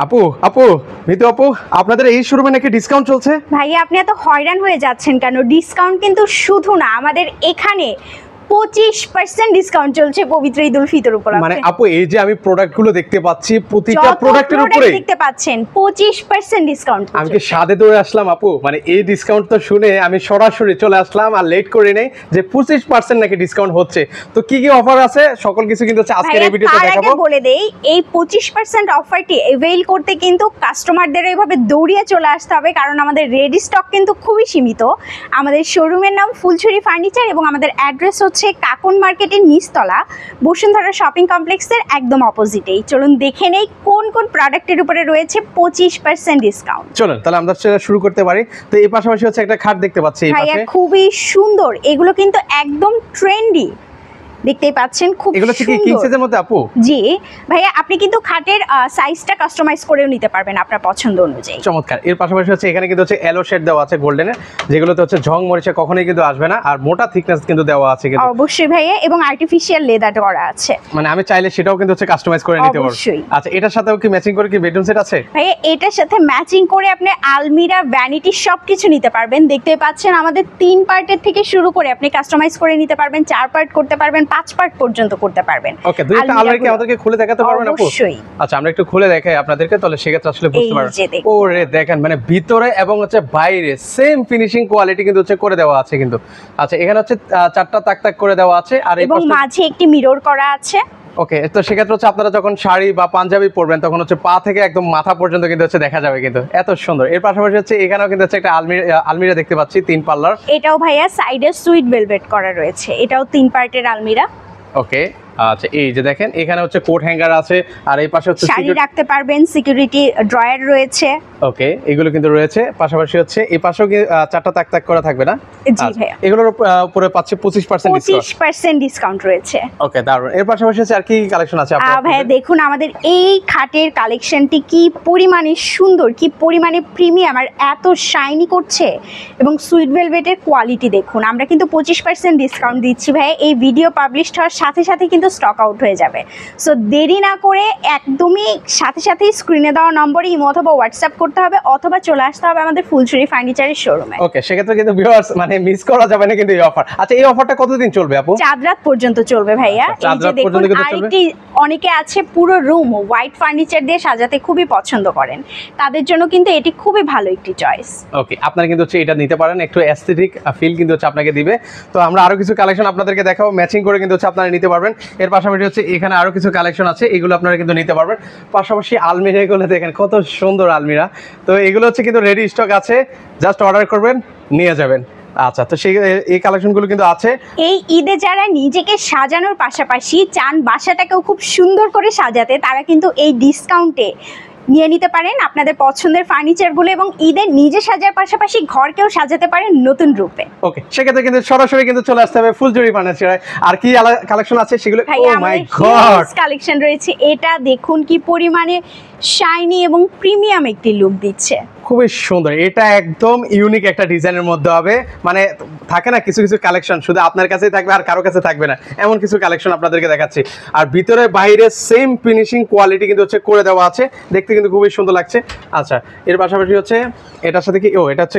আপু আপু মিতু আপু, আপনাদের এই শোরুমে নাকি ডিসকাউন্ট চলছে? ভাইয়া আপনি এত হয়রান হয়ে যাচ্ছেন কেন? ডিসকাউন্ট কিন্তু শুধু না, আমাদের এখানে 25% ডিসকাউন্ট চলছে পবিত্র ঈদ উল ফিতর উপলক্ষে। মানে আপু এই যে আমি প্রোডাক্টগুলো দেখতে পাচ্ছি, প্রতিটা প্রোডাক্টের উপরে দেখতে পাচ্ছেন 25% ডিসকাউন্ট। আমি কি সাদে দৌড়ে আসলাম আপু? মানে এই ডিসকাউন্ট তো শুনে আমি সরাসরি চলে আসলাম, আর লেট করে নেই যে 25% নাকি ডিসকাউন্ট হচ্ছে। তো কি কি অফার আছে সকল কিছু কিন্তু আজকের এই ভিডিওতে দেখাবো। আগে বলে দেই, এই 25% অফারটি অ্যাভেইল করতে কিন্তু কাস্টমারদের এইভাবে দৌড়িয়ে চলে আসতে হবে, কারণ আমাদের রেডি স্টক কিন্তু খুবই সীমিত। আমাদের শোরুমের নাম ফুলছড়ি ফার্নিচার এবং আমাদের অ্যাড্রেস হচ্ছে কাকন মার্কেটের নিচতলা, বসুন্ধরা শপিং কমপ্লেক্সের একদম অপোজিটেই। চলুন দেখে নেই কোন কোন প্রোডাক্টের উপরে রয়েছে 25% ডিসকাউন্ট। চলুন তাহলে আমরা শুরু করতে পারি। তো এই পাশাপাশি হচ্ছে একটা খাট দেখতে পাচ্ছি এই পাশে, খুবই সুন্দর। এগুলো কিন্তু একদম ট্রেন্ডি, দেখতেই পাচ্ছেন খুব এগুলো কি কিং সাইজের মধ্যে আপু? জি ভাইয়া, আপনি কিন্তু খাটের সাইজটা কাস্টমাইজ করেও নিতে পারবেন আপনার পছন্দ অনুযায়ী। চমৎকার। এর পাশাপাশি হচ্ছে এখানে কিন্তু হচ্ছে এলো শেড দেওয়া আছে গোল্ডেনের, যেগুলোতে হচ্ছে ঝং মরিচা কখনোই কিন্তু আসবে না, আর মোটা থিকনেস কিন্তু দেওয়া আছে কিন্তু অবশ্যই ভাইয়া, এবং আর্টিফিশিয়াল লেদার করা আছে। মানে আমি চাইলে সেটাও কিন্তু হচ্ছে কাস্টমাইজ করে নিতে পারবো। আচ্ছা, এটার সাথেও কি ম্যাচিং করে কি বেডরুম সেট আছে? ভাইয়া এটার সাথে ম্যাচিং করে আপনি আলমিরা, ভ্যানিটি সবকিছু নিতে পারবেন। দেখতেই পাচ্ছেন আমাদের 3 পার্টের থেকে শুরু করে আপনি কাস্টমাইজ করে নিতে পারবেন, 4 পার্ট করতে পারবেন, 5 পার্ট পর্যন্ত করতে পারবেন। ওকে, দুইটা আলমারি কি আমাদেরকে খুলে দেখাতে পারবেন আপু? অবশ্যই। আচ্ছা, আমরা একটু খুলে দেখাই আপনাদেরকে, তাহলে সেক্ষেত্রে আসলে বুঝতে পারবেন। ওরে দেখেন, মানে ভিতরে এবং হচ্ছে বাইরে সেম ফিনিশিং কোয়ালিটি কিন্তু হচ্ছে করে দেওয়া আছে কিন্তু। আচ্ছা, এখানে হচ্ছে 4টা তাক তাক করে দেওয়া আছে, আর এই এবং মাঝে একটি মিরর করা আছে। ওকে, তো সেক্ষেত্রে হচ্ছে আপনারা যখন শাড়ি বা পাঞ্জাবি পরবেন তখন হচ্ছে পা থেকে একদম মাথা পর্যন্ত কিন্তু হচ্ছে দেখা যাবে কিন্তু, এত সুন্দর। এর পাশাপাশি হচ্ছে এখানেও কিন্তু হচ্ছে একটা আলমিরা দেখতে পাচ্ছি 3 পাল্লার। এটাও ভাইয়া সাইডে সুইট ভেলভেট করা রয়েছে, এটাও 3 পার্টের আলমিরা। ওকে, আচ্ছা, এই যে দেখেন এখানে হচ্ছে কোট হ্যাঙ্গার আছে, আর এই পাশে হচ্ছে শাড়ি রাখতে পারবেন, সিকিউরিটি ড্রয়ার রয়েছে। ওকে, এগুলো কিন্তু রয়েছে। পাশাপাশি হচ্ছে এই পাশেও কি 4টা তাক তাক করা থাকবে না? জি ভাইয়া, এগুলোর উপরে পাচ্ছে 25% ডিসকাউন্ট রয়েছে। ওকে, দারুন। এর পাশাপাশি হচ্ছে আর কি কালেকশন আছে আপনাদের? ভাইয়া দেখুন আমাদের এই খাটের কালেকশনটি কি পরিমাণে সুন্দর, কি পরিমাণে প্রিমিয়াম, আর এত শাইনি করছে, এবং সুইট ভেলভেটের কোয়ালিটি দেখুন। আমরা কিন্তু 25% ডিসকাউন্ট দিচ্ছি ভাইয়া। এই ভিডিও পাবলিশ হওয়ার সাথে সাথে কিন্তু স্টক আউট হয়ে যাবে। সো দেরি না করে একদমই সাথে সাথেই স্ক্রিনে দেওয়া নম্বরে ইমো অথবা হোয়াটসঅ্যাপ করতে হবে, অথবা চলে আসতে হবে আমাদের ফুলছড়ি ফার্নিচারের শোরুমে। ওকে, সেক্ষেত্রে কিন্তু ভিউয়ার্স মানে মিস করা যাবে না কিন্তু এই অফার। আচ্ছা, এই অফারটা কতদিন চলবে আপু? চাঁদ রাত পর্যন্ত চলবে ভাইয়া। এই যে দেখুন, আরেকটি অনেকে আছে পুরো রুম হোয়াইট ফার্নিচার দিয়ে সাজাতে খুবই পছন্দ করেন, তাদের জন্য কিন্তু এটি খুবই ভালো একটি চয়েস। ওকে, আপনারা কিন্তু হচ্ছে এটা নিতে পারেন, একটু অ্যাস্থেটিক ফিল কিন্তু হচ্ছে আপনাকে দিবে। তো আমরা আরো কিছু কালেকশন আপনাদেরকে দেখাবো, ম্যাচিং করে কিন্তু হচ্ছে আপনারা নিতে পারবেন। এর পাশাপাশি হচ্ছে এখানে আরো কিছু কালেকশন আছে, এগুলো আপনারা কিন্তু নিতে পারবেন। পাশাপাশি আলমিরাগুলো দেখেন কত সুন্দর আলমিরা। তো এগুলো হচ্ছে কিন্তু রেডি স্টক আছে, জাস্ট অর্ডার করবেন, নিয়ে যাবেন। আচ্ছা, তো সেই এই কালেকশনগুলো কিন্তু আছে। এই ঈদে যারা নিজেকে সাজানোর পাশাপাশি চান বাসাটাকেও খুব সুন্দর করে সাজাতে, তারা কিন্তু এই ডিসকাউন্টে নিয়ে নিতে পারেন আপনাদের পছন্দের ফার্নিচারগুলো, এবং ঈদের নিজে সাজার পাশাপাশি ঘরকেও সাজাতে পারেন নতুন রূপে। ওকে, সেক্ষেত্রে কিন্তু সরাসরি কিন্তু চলে আসতে হবে ফুলছড়ি ফার্নিচারে। আর কি কালেকশন আছে সেগুলো? ও মাই গড, কালেকশন রয়েছে। এটা দেখুন কি পরিমাণে শাইনি এবং প্রিমিয়াম একটি লুক দিচ্ছে, খুবই সুন্দর। এটা একদম ইউনিক একটা ডিজাইনের মধ্যে হবে, মানে থাকে না কিছু কিছু কালেকশন শুধু আপনার কাছেই থাকবে আর কারো কাছে থাকবে না, এমন কিছু কালেকশন আপনাদেরকে দেখাচ্ছি। আর ভিতরে বাইরে সেম ফিনিশিং কোয়ালিটি কিন্তু হচ্ছে করে দেওয়া আছে, দেখতে কিন্তু খুবই সুন্দর লাগছে। আচ্ছা, এর পাশাপাশি হচ্ছে এটার সাথে কি এটা হচ্ছে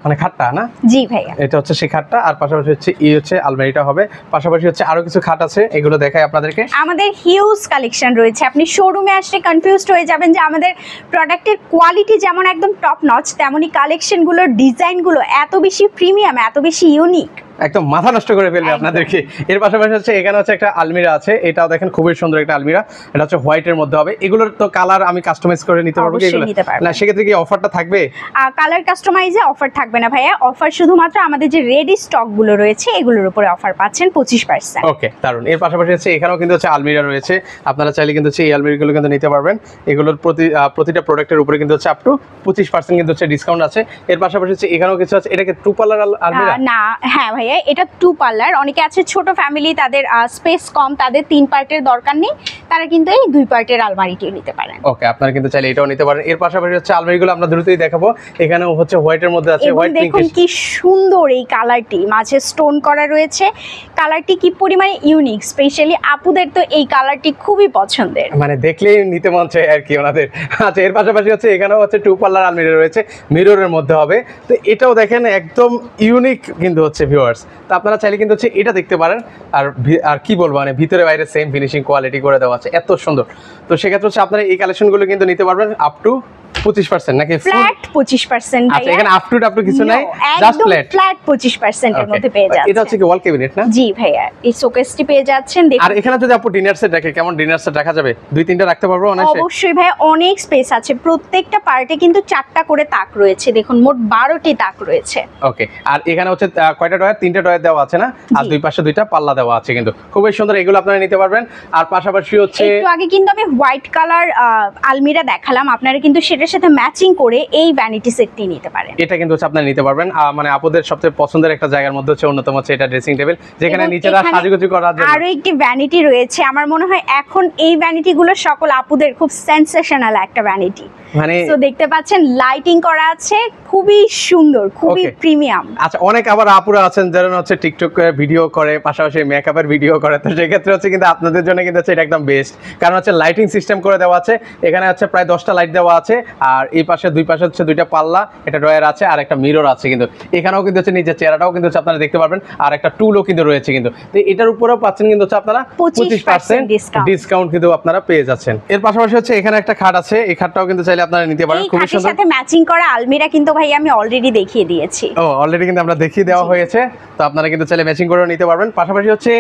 মানে খাটটা না? জি ভাইয়া, এটা হচ্ছে সেই খাটটা, আর পাশাপাশি হচ্ছে হচ্ছে আলমারিটা হবে। পাশাপাশি হচ্ছে আরো কিছু খাট আছে, এগুলো দেখাই আপনাদেরকে। আমাদের হিউজ কালেকশন রয়েছে। আপনি শোরুমে আসলে কনফিউজড হয়ে যাবেন যে আমাদের প্রোডাক্টের কোয়ালিটি যেমন একদম টপ নচ, তেমনি কালেকশনগুলোর ডিজাইনগুলো এত বেশি প্রিমিয়াম, এত বেশি ইউনিক, একদম মাথা নষ্ট করে ফেলবে আপনাদেরকে। এর পাশাপাশি হচ্ছে এখানে হচ্ছে একটা আলমিরা আছে, এটাও দেখেন খুবই সুন্দর একটা আলমিরা। এটা হচ্ছে হোয়াইটের মধ্যে হবে। এগুলোর তো কালার আমি কাস্টমাইজ করে নিতে পারবো এগুলো না? সেক্ষেত্রে কি অফারটা থাকবে? কালার কাস্টমাইজে অফার থাকবে না ভাইয়া। অফার শুধুমাত্র আমাদের যে রেডি স্টক গুলো রয়েছে এগুলোর উপরে অফার পাচ্ছেন 25%। ওকে, দারুন। এর পাশাপাশি হচ্ছে এখানেও কিন্তু হচ্ছে আলমিরা রয়েছে, আপনারা চাইলে কিন্তু হচ্ছে এই আলমিরাগুলো কিন্তু নিতে পারবেন। এগুলোর প্রতিটা প্রোডাক্টের উপরে কিন্তু হচ্ছে আপ টু 25% কিন্তু হচ্ছে ডিসকাউন্ট আছে। এর পাশাপাশি হচ্ছে এখানেও কিছু আছে। এটা কি টু পাল্লার আলমিরা? না, হ্যাঁ ভাই, ভাইয়া, এটা 2 পাল্লার। অনেকে আছে ছোট ফ্যামিলি, তাদের স্পেস কম, তাদের 3 পার্টের দরকার নেই, তারা কিন্তু এই 2 পার্টের আলমারিটিও নিতে পারেন। ওকে, আপনারা কিন্তু চাইলে এটাও নিতে পারেন। এর পাশাপাশি হচ্ছে আলমারিগুলো আমরা দ্রুতই দেখাবো। এখানেও হচ্ছে হোয়াইটের মধ্যে আছে, এবং হোয়াইট দেখুন পিঙ্ক। কি সুন্দর এই কালারটি, মাঝে স্টোন করা রয়েছে। কালারটি কি পরিমাণে ইউনিক, স্পেশালি আপুদের তো এই কালারটি খুবই পছন্দের, মানে দেখলেই নিতে মন চায় আর কি ওনাদের। আচ্ছা, এর পাশাপাশি হচ্ছে এখানেও হচ্ছে 2 পাল্লার আলমারি রয়েছে, মিররের মধ্যে হবে। তো এটাও দেখেন একদম ইউনিক কিন্তু হচ্ছে ভিউয়ার্স। তো আপনারা চাইলে কিন্তু হচ্ছে এটা দেখতে পারেন। আর কি বলবো, মানে ভিতরে বাইরে সেম ফিনিশিং কোয়ালিটি করে দেওয়া আছে, এত সুন্দর। তো সেক্ষেত্রে হচ্ছে আপনারা এই কালেকশনগুলো কিন্তু নিতে পারবেন আপ টু 25% নাকি ফ্ল্যাট 25%। আচ্ছা, এখানে আপ টু কিছু নাই, জাস্ট ফ্ল্যাট। ফ্ল্যাট 25% এর মধ্যে পেয়ে যাচ্ছেন। এটা হচ্ছে কি ওয়াল ক্যাবিনেট না? জি ভাইয়া, এই শোকেসটি পেয়ে যাচ্ছেন। আর এখানে যদি আপু ডিনার সেট রাখে, কেমন ডিনার সেট রাখা যাবে? 2-3টা রাখতে পারবো অনায়াসে? অবশ্যই ভাইয়া, অনেক স্পেস আছে। প্রত্যেকটা পার্টে কিন্তু 4টা করে তাক রয়েছে, দেখুন মোট 12টি তাক রয়েছে। ওকে, আর এখানে হচ্ছে কয়টা ডয়ার? 3টা ডয়ার দেওয়া আছে না? আর দুই পাশে 2টা পাল্লা দেওয়া আছে, কিন্তু খুবই সুন্দর। এগুলো আপনারা নিতে পারবেন। আর পাশাপাশি হচ্ছে একটু আগে কিন্তু আমি হোয়াইট কালার আলমিরা দেখালাম, আপনারা কিন্তু সেটার সাথে ম্যাচিং করে এই ভ্যানিটি সেটটি নিতে পারেন। এটা কিন্তু হচ্ছে আপনারা নিতে পারবেন। মানে আপুদের সবচেয়ে পছন্দের একটা জায়গার মধ্যে হচ্ছে অন্যতম হচ্ছে এটা ড্রেসিং টেবিল, যেখানে এবং নিচেরা এখানে সাজুগুজু করার জন্য আরো একটি ভ্যানিটি রয়েছে। আমার মনে হয় এখন এই ভ্যানিটি গুলো সকল আপুদের খুব সেনসেশনাল একটা ভ্যানিটি। মানে তো দেখতে পাচ্ছেন লাইটিং করা আছে, খুবই সুন্দর, খুবই Okay. প্রিমিয়াম। আচ্ছা, অনেক আবার আপুরা আছেন যারা হচ্ছে টিকটক ভিডিও করে, পাশাপাশি মেকআপের ভিডিও করে। তো সেক্ষেত্রে হচ্ছে কিন্তু আপনাদের জন্য কিন্তু হচ্ছে এটা একদম বেস্ট, কারণ হচ্ছে লাইটিং সিস্টেম করে দেওয়া আছে। এখানে হচ্ছে প্রায় 10টা লাইট দেওয়া আছে, আর এই পাশে দুই পাশে হচ্ছে 2টা পাল্লা, এটা ড্রয়ার আছে, আর একটা মিরর আছে। কিন্তু এখানেও কিন্তু হচ্ছে নিচে চেহারাটাও কিন্তু হচ্ছে আপনারা দেখতে পারবেন, আর একটা টুলও কিন্তু রয়েছে। কিন্তু তো এটার উপরেও পাচ্ছেন কিন্তু হচ্ছে আপনারা 25% ডিসকাউন্ট কিন্তু আপনারা পেয়ে যাচ্ছেন। এর পাশাপাশি হচ্ছে এখানে একটা খাট আছে, এই খাটটাও কিন্তু চাইলে আপনারা নিতে পারেন, এই খুবই খাটের সুন্দর। সাথে ম্যাচিং করা আলমিরা কিন্তু ভাই আমি অলরেডি দেখিয়ে দিয়েছি। ও, অলরেডি কিন্তু আমরা দেখিয়ে দেওয়া হয়েছে। তো আপনারা কিন্তু চাইলে ম্যাচিং করে নিতে পারবেন। পাশাপাশি হচ্ছে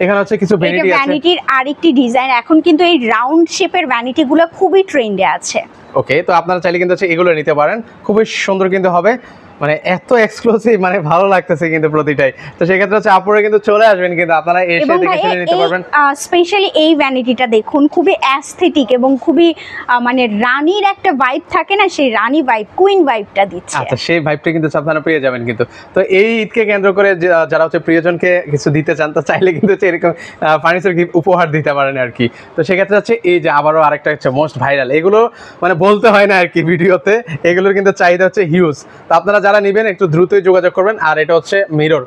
এখানে হচ্ছে কিছু এটা ভ্যানিটি আছে। ভ্যানিটির আরেকটি ডিজাইন, এখন কিন্তু এই রাউন্ড শেপের ভ্যানিটি গুলো খুবই ট্রেন্ডে আছে। ওকে, তো আপনারা চাইলে কিন্তু হচ্ছে এগুলো নিতে পারেন, খুবই সুন্দর কিন্তু হবে। মানে এত এক্সক্লুসিভ, মানে ভালো লাগতেছে কিন্তু প্রতিটাই। তো সেক্ষেত্রে হচ্ছে আপুরা কিন্তু চলে আসবেন, কিন্তু আপনারা এসে এবং দেখে শুনে নিতে পারবেন। স্পেশালি এই ভ্যানিটিটা দেখুন, খুবই অ্যাস্থেটিক এবং খুবই মানে রানীর একটা ভাইব থাকে না, সেই রানী ভাইব, কুইন ভাইবটা দিচ্ছে। আচ্ছা, সেই ভাইবটা কিন্তু আপনারা পেয়ে যাবেন কিন্তু। তো এই ঈদকে কেন্দ্র করে যারা হচ্ছে প্রিয়জনকে কিছু দিতে চান, তো চাইলে কিন্তু হচ্ছে এরকম ফার্নিচার গিফট উপহার দিতে পারেন আর কি। তো সেক্ষেত্রে হচ্ছে এই যে আবারও আরেকটা হচ্ছে মোস্ট ভাইরাল, এগুলো মানে বলতে হয় না আর কি ভিডিওতে, এগুলোর কিন্তু চাহিদা হচ্ছে হিউজ। তো আপনারা যারা নেবেন একটু দ্রুতই যোগাযোগ করবেন। আর এটা হচ্ছে মিরর,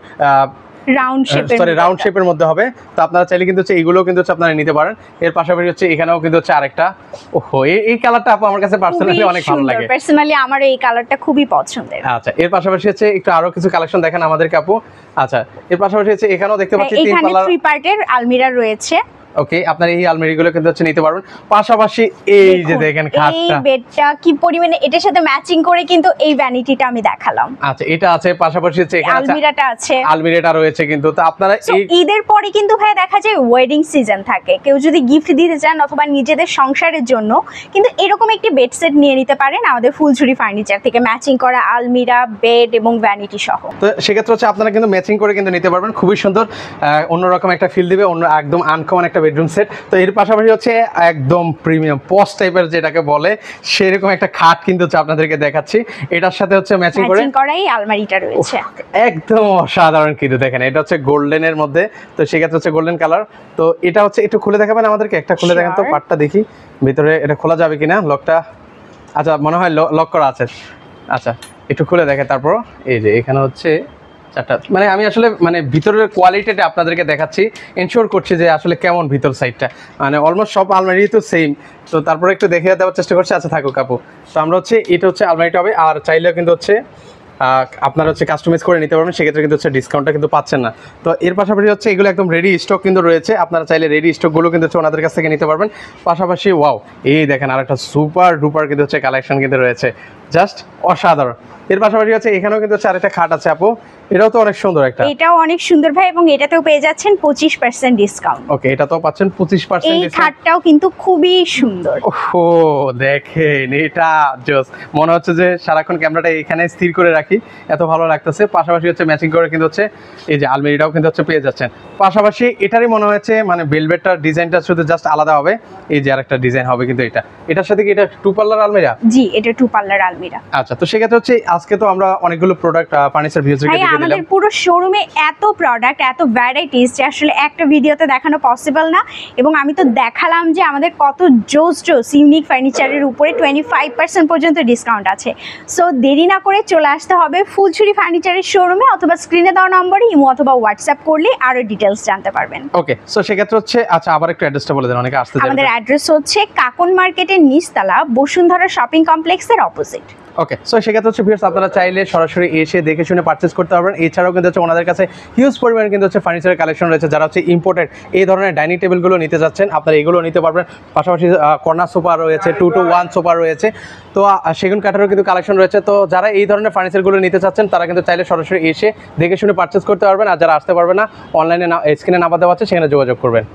রাউন্ড শেপের মধ্যে হবে। তো আপনারা চাইলে কিন্তু হচ্ছে এইগুলো কিন্তু হচ্ছে আপনারা নিতে পারেন। এর পাশাপাশি হচ্ছে এখানেও কিন্তু হচ্ছে আরেকটা, ওহো, এই কালারটা আপু আমার কাছে পার্সোনালি অনেক ভালো লাগে। পার্সোনালি আমার এই কালারটা খুবই পছন্দের। আচ্ছা, এর পাশাপাশি হচ্ছে একটু আরো কিছু কালেকশন দেখেন আমাদেরকে আপু। আচ্ছা, এর পাশাপাশি হচ্ছে এখানেও দেখতে পাচ্ছি 3 এখানে পাল্লা। 3 পার্টের আলমিরা রয়েছে। ওকে, আপনারা এই আলমারিগুলো কিন্তু হচ্ছে নিতে পারবেন। পাশাপাশি এই যে দেখেন এই খাটটা, বেডটা কি পরিমাণে, এটার সাথে ম্যাচিং করে কিন্তু এই ভ্যানিটিটা আমি দেখালাম। আচ্ছা এটা আছে, পাশাপাশি হচ্ছে এখানে আছে আলমিরাটা আছে, আলমিরাটা রয়েছে কিন্তু। তো আপনারা So, এই ঈদের পরে কিন্তু ভাই দেখা যায় ওয়েডিং সিজন থাকে, কেউ যদি গিফট দিতে চান অথবা নিজেদের সংসারের জন্য, কিন্তু এরকম একটি বেড সেট নিয়ে নিতে পারেন আমাদের ফুলঝুরি ফার্নিচার থেকে, ম্যাচিং করা আলমিরা, বেড এবং ভ্যানিটি সহ। তো সেক্ষেত্রে হচ্ছে আপনারা কিন্তু ম্যাচিং করে কিন্তু নিতে পারবেন, খুবই সুন্দর, অন্যরকম একটা ফিল দিবে, অন্য একদম আনকমন একটা বেডরুম সেট। তো এর পাশাপাশি হচ্ছে একদম প্রিমিয়াম পস টাইপের যেটাকে বলে, সেরকম একটা খাট কিন্তু হচ্ছে আপনাদেরকে দেখাচ্ছি। এটার সাথে হচ্ছে ম্যাচিং করে করাই আলমারিটা রয়েছে, একদম অসাধারণ কিন্তু। দেখেন এটা হচ্ছে গোল্ডেনের মধ্যে, তো সেক্ষেত্রে হচ্ছে গোল্ডেন কালার। তো এটা হচ্ছে একটু খুলে দেখাবেন আমাদেরকে, একটা খুলে দেখেন তো পার্টটা দেখি ভিতরে, এটা খোলা যাবে কিনা লকটা। আচ্ছা, মনে হয় লক করা আছে। আচ্ছা, একটু খুলে দেখে তারপর। এই যে এখানে হচ্ছে চারটা, মানে আমি আসলে মানে ভিতরের কোয়ালিটিটা আপনাদেরকে দেখাচ্ছি, এনশিওর করছি যে আসলে কেমন ভিতর সাইডটা। মানে অলমোস্ট সব আলমারি তো সেম, তো তারপরে একটু দেখে দেওয়ার চেষ্টা করছি। আচ্ছা থাকুক আপু। তো আমরা হচ্ছে এটা হচ্ছে আলমারিটা হবে, আর চাইলেও কিন্তু হচ্ছে আপনারা হচ্ছে কাস্টমাইজ করে নিতে পারবেন, সেক্ষেত্রে কিন্তু হচ্ছে ডিসকাউন্টটা কিন্তু পাচ্ছেন না। তো এর পাশাপাশি হচ্ছে এগুলো একদম রেডি স্টক কিন্তু রয়েছে, আপনারা চাইলে রেডি স্টকগুলো কিন্তু হচ্ছে ওনাদের কাছ থেকে নিতে পারবেন। পাশাপাশি ওয়াও, এই দেখেন আরেকটা সুপার ডুপার কিন্তু হচ্ছে কালেকশন কিন্তু রয়েছে, জাস্ট অসাধারণ। এর পাশাপাশি হচ্ছে এখানেও কিন্তু হচ্ছে আরেকটা খাট আছে আপু, এটাও তো অনেক সুন্দর একটা। এটাও অনেক সুন্দর ভাই, এবং এটাতেও পেয়ে যাচ্ছেন 25% ডিসকাউন্ট। ওকে, এটা তো পাচ্ছেন 25% এই ডিসকাউন্ট। খাটটাও কিন্তু খুবই সুন্দর। ওহো, দেখেন এটা জাস্ট মনে হচ্ছে যে সারাক্ষণ ক্যামেরাটা এখানে স্থির করে রাখি, কি, এত ভালো লাগতেছে। পাশাপাশি হচ্ছে ম্যাচিং করে কিন্তু হচ্ছে এই যে আলমারিটাও কিন্তু হচ্ছে পেয়ে যাচ্ছেন। পাশাপাশি এটারই মনে হয়েছে মানে ভেলভেটটার ডিজাইনটা শুধু জাস্ট আলাদা হবে, এই যে আরেকটা ডিজাইন হবে কিন্তু এটার সাথে কি এটা 2 পাল্লার আলমিরা? জি, এটা 2 পাল্লার আলমিরা। আচ্ছা, তো সেক্ষেত্রে হচ্ছে আজকে তো আমরা অনেকগুলো প্রোডাক্ট ফার্নিচার ভিউয়ারদেরকে ভাই দেখিয়ে আমাদের দিলাম। পুরো শোরুমে এত প্রোডাক্ট, এত ভ্যারাইটিস যে আসলে একটা ভিডিওতে দেখানো পসিবল না। এবং আমি তো দেখালাম যে আমাদের কত জোস ইউনিক ফার্নিচারের উপরে 25% পর্যন্ত ডিসকাউন্ট আছে। সো দেরি না করে চলে আসতে হবে ফুলছড়ি ফার্নিচারের শোরুমে, অথবা স্ক্রিনে দেওয়া নম্বরে ইমো অথবা হোয়াটসঅ্যাপ করলে আরো ডিটেলস জানতে পারবেন। ওকে, সো সেক্ষেত্রে হচ্ছে আচ্ছা আবার একটু অ্যাড্রেসটা বলে দেন, অনেকে আসতে চায়। আমাদের অ্যাড্রেস হচ্ছে কাকন মার্কেটের নিচতলা, বসুন্ধরা শপিং কমপ্লেক্সের অপোজিট। ওকে, সো সেক্ষেত্রে হচ্ছে ভিউয়ার্স আপনারা চাইলে সরাসরি এসে দেখে শুনে পারচেজ করতে পারবেন। এছাড়াও কিন্তু হচ্ছে ওনাদের কাছে হিউজ পরিমাণে কিন্তু হচ্ছে ফার্নিচারের কালেকশন রয়েছে। যারা হচ্ছে ইম্পোর্টেড এই ধরনের ডাইনিং টেবিলগুলো নিতে যাচ্ছেন, আপনারা এগুলো নিতে পারবেন। পাশাপাশি কর্নার সোফা রয়েছে, 2 to 1 সোফা রয়েছে, তো সেগুন কাঠেরও কিন্তু কালেকশন রয়েছে। তো যারা এই ধরনের ফার্নিচারগুলো নিতে চাচ্ছেন তারা কিন্তু চাইলে সরাসরি এসে দেখে শুনে পারচেজ করতে পারবেন। আর যারা আসতে পারবে না, অনলাইনে স্ক্রিনে নাম্বার দেওয়া আছে সেখানে যোগাযোগ করবেন।